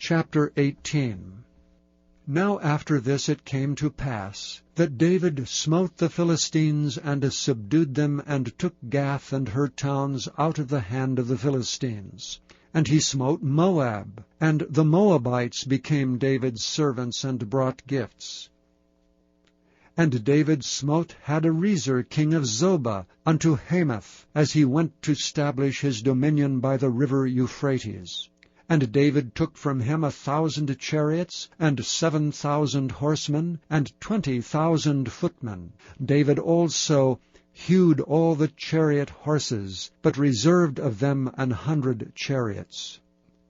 Chapter 18. Now after this it came to pass, that David smote the Philistines, and subdued them, and took Gath and her towns out of the hand of the Philistines. And he smote Moab, and the Moabites became David's servants, and brought gifts. And David smote Hadarezer king of Zobah unto Hamath, as he went to stablish his dominion by the river Euphrates. And David took from him 1,000 chariots, and 7,000 horsemen, and 20,000 footmen. David also hewed all the chariot horses, but reserved of them 100 chariots.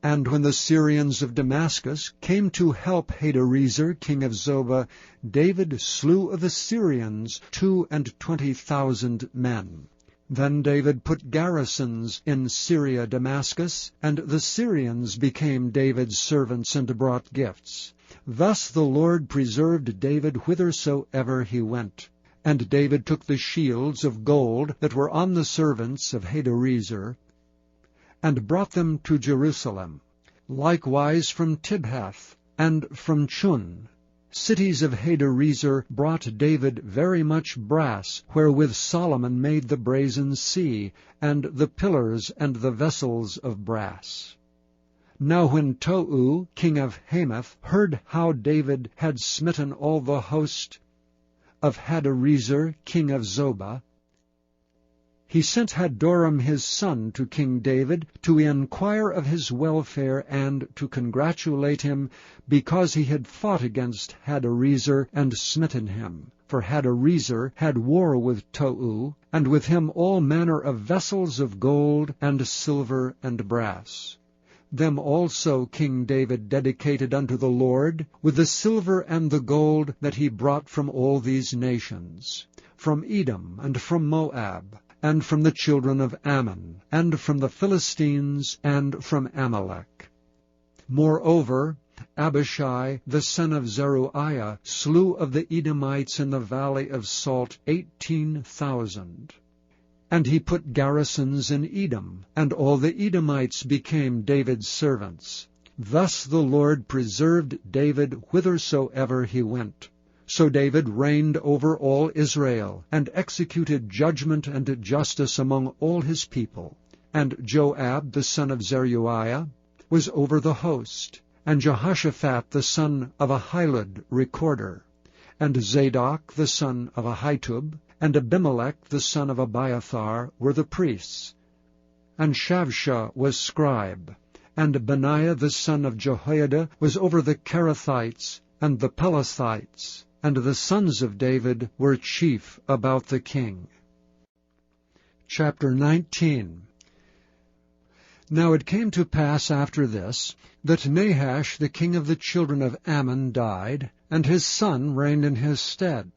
And when the Syrians of Damascus came to help Hadarezer king of Zobah, David slew of the Syrians 22,000 men. Then David put garrisons in Syria Damascus, and the Syrians became David's servants, and brought gifts. Thus the Lord preserved David whithersoever he went. And David took the shields of gold that were on the servants of Hadarezer, and brought them to Jerusalem. Likewise from Tibhath, and from Chun, cities of Hadarezer, brought David very much brass, wherewith Solomon made the brazen sea, and the pillars and the vessels of brass. Now when Tou, king of Hamath, heard how David had smitten all the host of Hadarezer king of Zobah, he sent Hadoram his son to King David, to inquire of his welfare, and to congratulate him, because he had fought against Hadarezer, and smitten him. For Hadarezer had war with Tou, and with him all manner of vessels of gold, and silver, and brass. Them also King David dedicated unto the Lord, with the silver and the gold that he brought from all these nations, from Edom, and from Moab, and from the children of Ammon, and from the Philistines, and from Amalek. Moreover, Abishai the son of Zeruiah slew of the Edomites in the valley of Salt 18,000. And he put garrisons in Edom, and all the Edomites became David's servants. Thus the Lord preserved David whithersoever he went. So David reigned over all Israel, and executed judgment and justice among all his people. And Joab the son of Zeruiah was over the host, and Jehoshaphat the son of Ahilud recorder, and Zadok the son of Ahitub, and Abimelech the son of Abiathar were the priests. And Shavsha was scribe, and Benaiah the son of Jehoiada was over the Kerethites and the Pelethites. And the sons of David were chief about the king. Chapter 19. Now it came to pass after this, that Nahash the king of the children of Ammon died, and his son reigned in his stead.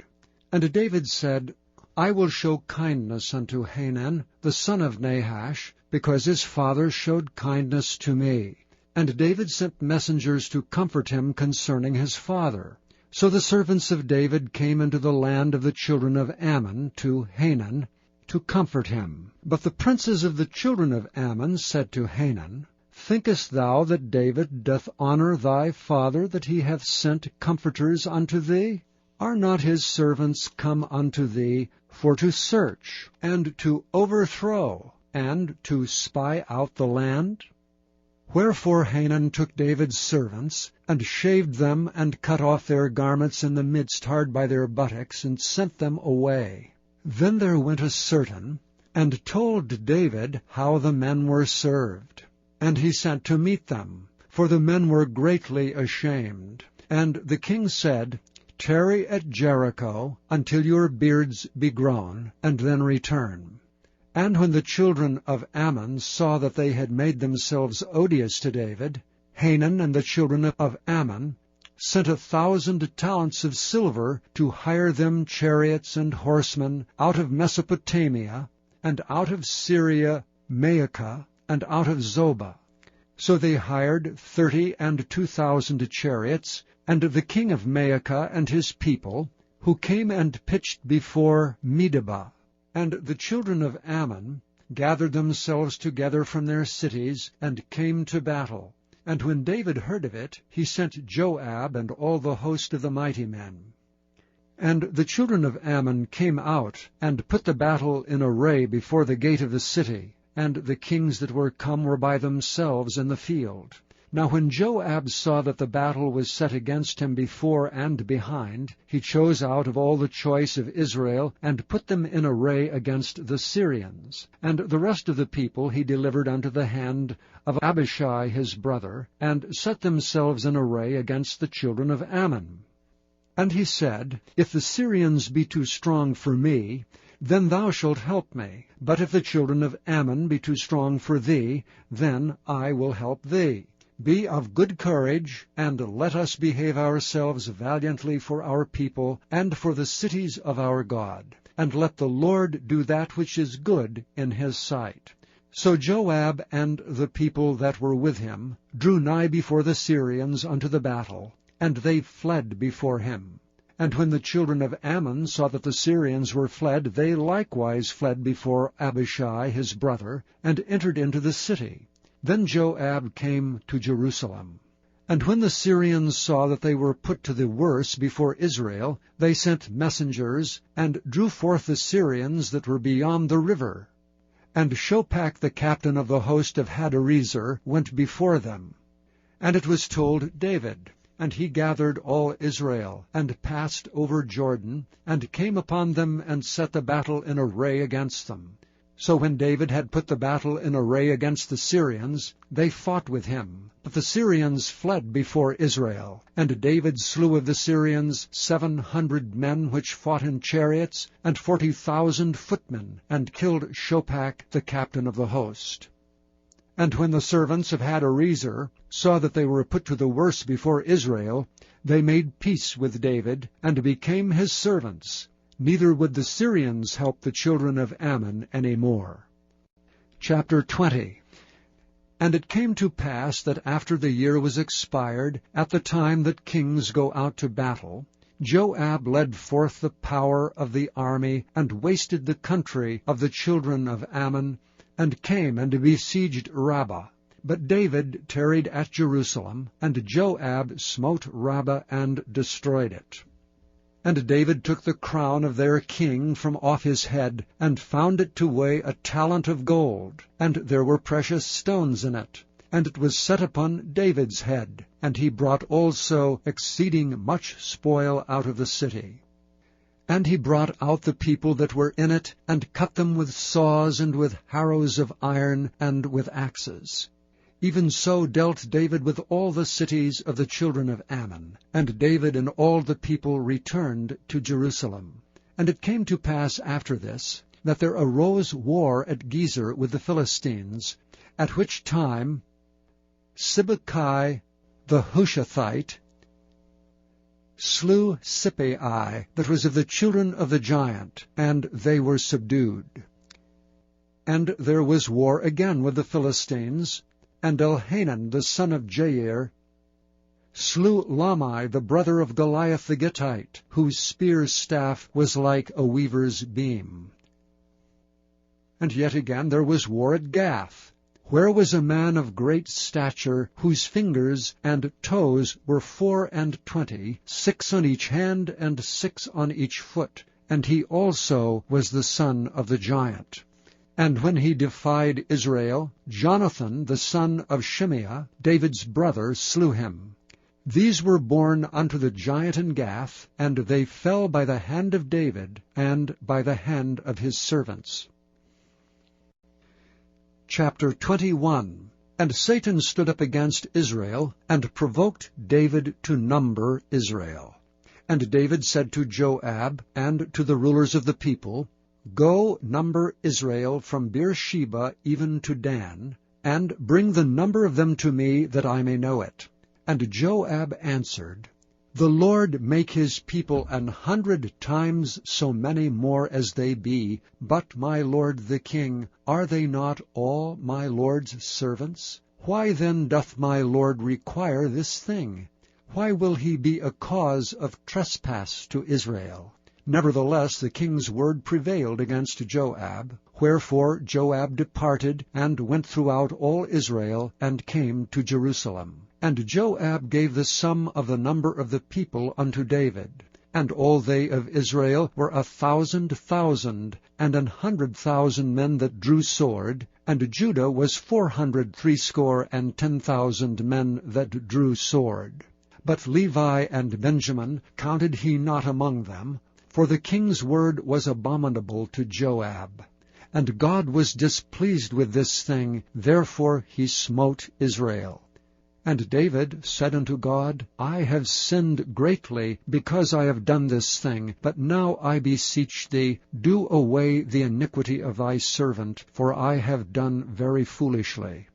And David said, I will show kindness unto Hanan, the son of Nahash, because his father showed kindness to me. And David sent messengers to comfort him concerning his father. So the servants of David came into the land of the children of Ammon to Hanan, to comfort him. But the princes of the children of Ammon said to Hanan, Thinkest thou that David doth honor thy father, that he hath sent comforters unto thee? Are not his servants come unto thee for to search, and to overthrow, and to spy out the land? Wherefore Hanan took David's servants, and shaved them, and cut off their garments in the midst hard by their buttocks, and sent them away. Then there went a certain, and told David how the men were served. And he sent to meet them, for the men were greatly ashamed. And the king said, Tarry at Jericho until your beards be grown, and then return. And when the children of Ammon saw that they had made themselves odious to David, Hanan and the children of Ammon sent 1,000 talents of silver to hire them chariots and horsemen out of Mesopotamia, and out of Syria, Maacah, and out of Zobah. So they hired 32,000 chariots, and the king of Maacah and his people, who came and pitched before Medeba. And the children of Ammon gathered themselves together from their cities, and came to battle. And when David heard of it, he sent Joab and all the host of the mighty men. And the children of Ammon came out, and put the battle in array before the gate of the city, and the kings that were come were by themselves in the field. Now when Joab saw that the battle was set against him before and behind, he chose out of all the choice of Israel, and put them in array against the Syrians. And the rest of the people he delivered unto the hand of Abishai his brother, and set themselves in array against the children of Ammon. And he said, If the Syrians be too strong for me, then thou shalt help me. But if the children of Ammon be too strong for thee, then I will help thee. Be of good courage, and let us behave ourselves valiantly for our people, and for the cities of our God. And let the Lord do that which is good in his sight. So Joab and the people that were with him drew nigh before the Syrians unto the battle, and they fled before him. And when the children of Ammon saw that the Syrians were fled, they likewise fled before Abishai his brother, and entered into the city. Then Joab came to Jerusalem. And when the Syrians saw that they were put to the worse before Israel, they sent messengers, and drew forth the Syrians that were beyond the river. And Shopach the captain of the host of Hadarezer went before them. And it was told David, and he gathered all Israel, and passed over Jordan, and came upon them, and set the battle in array against them. So when David had put the battle in array against the Syrians, they fought with him. But the Syrians fled before Israel. And David slew of the Syrians 700 men which fought in chariots, and 40,000 footmen, and killed Shopach the captain of the host. And when the servants of Hadarezer saw that they were put to the worse before Israel, they made peace with David, and became his servants. Neither would the Syrians help the children of Ammon any more. Chapter 20. And it came to pass that after the year was expired, at the time that kings go out to battle, Joab led forth the power of the army, and wasted the country of the children of Ammon, and came and besieged Rabbah. But David tarried at Jerusalem, and Joab smote Rabbah and destroyed it. And David took the crown of their king from off his head, and found it to weigh a talent of gold, and there were precious stones in it. And it was set upon David's head, and he brought also exceeding much spoil out of the city. And he brought out the people that were in it, and cut them with saws, and with harrows of iron, and with axes. Even so dealt David with all the cities of the children of Ammon. And David and all the people returned to Jerusalem. And it came to pass after this, that there arose war at Gezer with the Philistines, at which time Sibbecai the Hushathite slew Sippai, that was of the children of the giant, and they were subdued. And there was war again with the Philistines, and Elhanan the son of Jair slew Lamai the brother of Goliath the Gittite, whose spear's staff was like a weaver's beam. And yet again there was war at Gath, where was a man of great stature, whose fingers and toes were 24, 6 on each hand, and 6 on each foot, and he also was the son of the giant. And when he defied Israel, Jonathan the son of Shimeah, David's brother, slew him. These were born unto the giant in Gath, and they fell by the hand of David, and by the hand of his servants. Chapter 21. And Satan stood up against Israel, and provoked David to number Israel. And David said to Joab, and to the rulers of the people, Go number Israel from Beersheba even to Dan, and bring the number of them to me, that I may know it. And Joab answered, The Lord make his people 100 times so many more as they be, but my lord the king, are they not all my lord's servants? Why then doth my lord require this thing? Why will he be a cause of trespass to Israel? Nevertheless the king's word prevailed against Joab, wherefore Joab departed, and went throughout all Israel, and came to Jerusalem. And Joab gave the sum of the number of the people unto David. And all they of Israel were 1,000,000, and 100,000 men that drew sword, and Judah was 460,010 men that drew sword. But Levi and Benjamin counted he not among them, for the king's word was abominable to Joab. And God was displeased with this thing, therefore he smote Israel. And David said unto God, I have sinned greatly, because I have done this thing. But now I beseech thee, do away the iniquity of thy servant, for I have done very foolishly.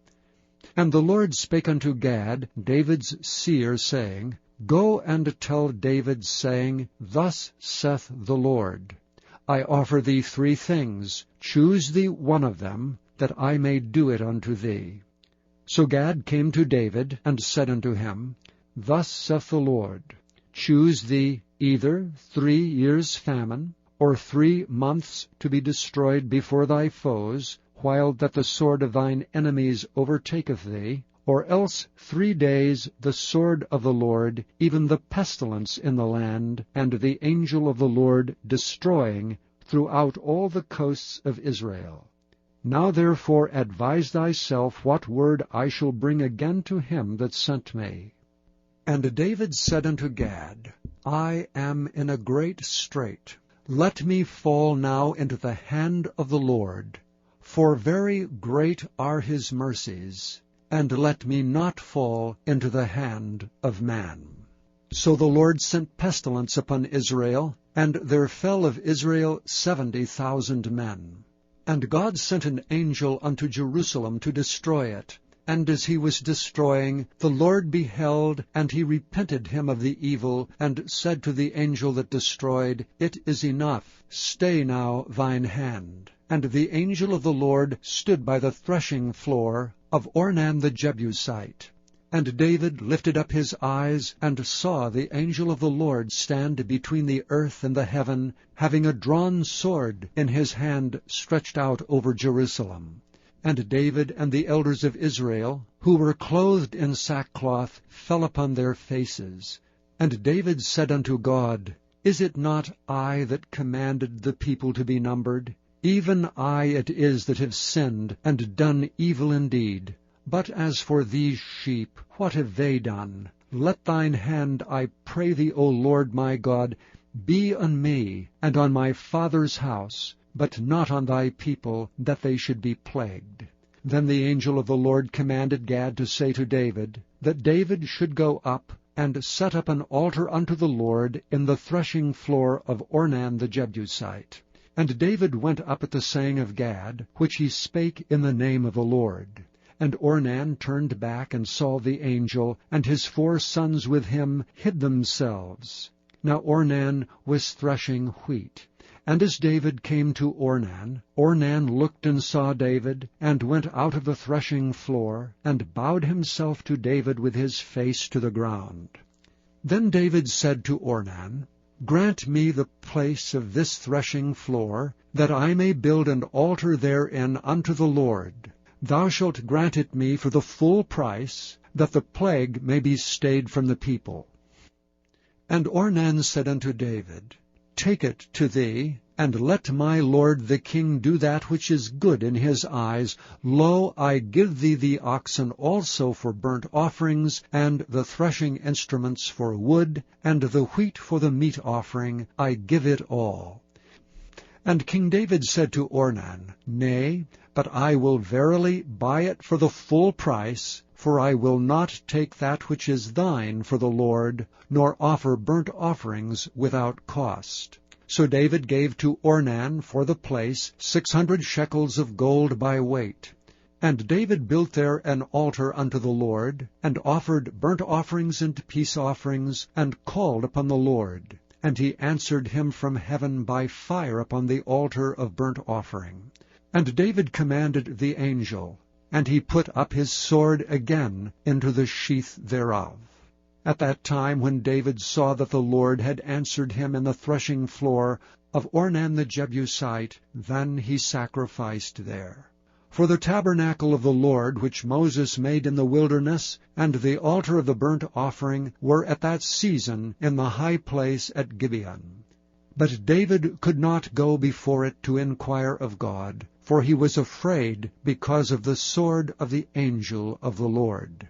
And the Lord spake unto Gad, David's seer, saying, Go and tell David, saying, Thus saith the Lord, I offer thee 3 things, choose thee one of them, that I may do it unto thee. So Gad came to David, and said unto him, Thus saith the Lord, Choose thee either 3 years' famine, or 3 months to be destroyed before thy foes, while that the sword of thine enemies overtaketh thee, or else 3 days the sword of the Lord, even the pestilence in the land, and the angel of the Lord destroying throughout all the coasts of Israel. Now therefore advise thyself what word I shall bring again to him that sent me. And David said unto Gad, I am in a great strait. Let me fall now into the hand of the Lord, for very great are his mercies, and let me not fall into the hand of man. So the Lord sent pestilence upon Israel, and there fell of Israel 70,000 men. And God sent an angel unto Jerusalem to destroy it. And as he was destroying, the Lord beheld, and he repented him of the evil, and said to the angel that destroyed, It is enough, stay now thine hand. And the angel of the Lord stood by the threshing floor of Ornan the Jebusite. And David lifted up his eyes, and saw the angel of the Lord stand between the earth and the heaven, having a drawn sword in his hand stretched out over Jerusalem. And David and the elders of Israel, who were clothed in sackcloth, fell upon their faces. And David said unto God, Is it not I that commanded the people to be numbered? Even I it is that have sinned, and done evil indeed. But as for these sheep, what have they done? Let thine hand, I pray thee, O Lord my God, be on me, and on my father's house, but not on thy people, that they should be plagued. Then the angel of the Lord commanded Gad to say to David, that David should go up, and set up an altar unto the Lord in the threshing floor of Ornan the Jebusite. And David went up at the saying of Gad, which he spake in the name of the Lord. And Ornan turned back and saw the angel, and his 4 sons with him hid themselves. Now Ornan was threshing wheat. And as David came to Ornan, Ornan looked and saw David, and went out of the threshing floor, and bowed himself to David with his face to the ground. Then David said to Ornan, Grant me the place of this threshing floor, that I may build an altar therein unto the Lord. Thou shalt grant it me for the full price, that the plague may be stayed from the people. And Ornan said unto David, Take it to thee, and let my lord the king do that which is good in his eyes. Lo, I give thee the oxen also for burnt offerings, and the threshing instruments for wood, and the wheat for the meat offering. I give it all. And King David said to Ornan, Nay, but I will verily buy it for the full price, for I will not take that which is thine for the Lord, nor offer burnt offerings without cost. So David gave to Ornan for the place 600 shekels of gold by weight. And David built there an altar unto the Lord, and offered burnt offerings and peace offerings, and called upon the Lord. And he answered him from heaven by fire upon the altar of burnt offering. And David commanded the angel, and he put up his sword again into the sheath thereof. at that time when David saw that the Lord had answered him in the threshing floor of Ornan the Jebusite, then he sacrificed there. For the tabernacle of the Lord, which Moses made in the wilderness, and the altar of the burnt offering, were at that season in the high place at Gibeon. But David could not go before it to inquire of God, for he was afraid because of the sword of the angel of the Lord.